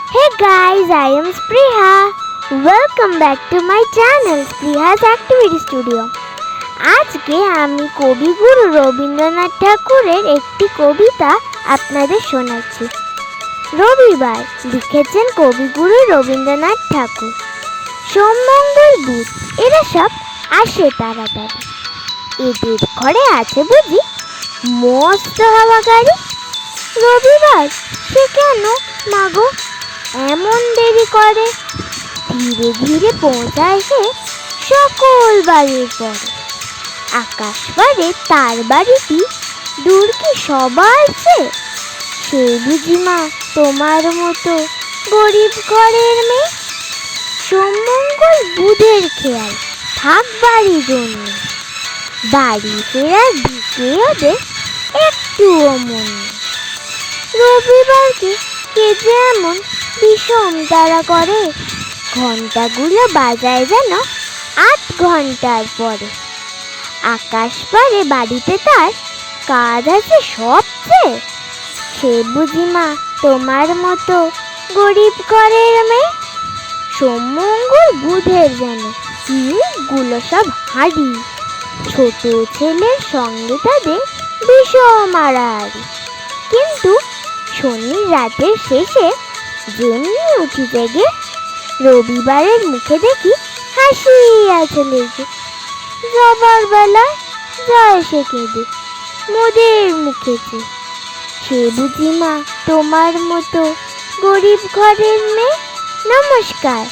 Hey guys, I am Spriha. Welcome back to my channel Spriha's Activity Studio. আজকে আমি কবিগুরু রবীন্দ্রনাথ ঠাকুরের একটি কবিতা আপনাদের শোনাচ্ছি। রবিবার লিখেছেন কবিগুরু রবীন্দ্রনাথ ঠাকুর। সোম মঙ্গল বুধ এরা সব আসে তাড়াতাড়ি। এদের ঘরে আছে বুঝি মস্ত হাওয়া গাড়ি। রবিবার সে কেন মাগো এমন দেরি করে? ধীরে ধীরে পৌঁছায় সে সকল বাড়ির পরে। আকাশ বাড়ে তার বাড়িটি দূর কি সবার চেয়ে? সে বুঝি মা তোমার মতো গরিব ঘরের মেয়ে। সোম মঙ্গল বুধের খেয়াল থাক বাড়ি জন্য, বাড়ি ফেরার দিকে ওদের একটুও মন নেই। রবিবারকে কে যে এমন বিষম তারা করে, ঘন্টাগুলো বাজায় যেন 8 ঘন্টার পরে। আকাশ পারে বাড়িতে তার কাজ আছে সবচেয়ে। সে বুঝি মা তোমার মতো গরিব ঘরের মেয়ে। সোম মঙ্গল বুধের যেন মুখগুলো সব হাঁড়ি, ছোট ছেলের সঙ্গে তাদের বিষম আড়াআড়ি। কিন্তু শনি রাতের শেষে যেমনি উঠি জেগে, রবিবারের মুখে দেখি হাসি আছে লেগে। যাবার বেলায় যায় সে কেঁদে মোদের মুখেছে। সে বুঝি মা তোমার মতো গরিব ঘরের মেয়ে। নমস্কার।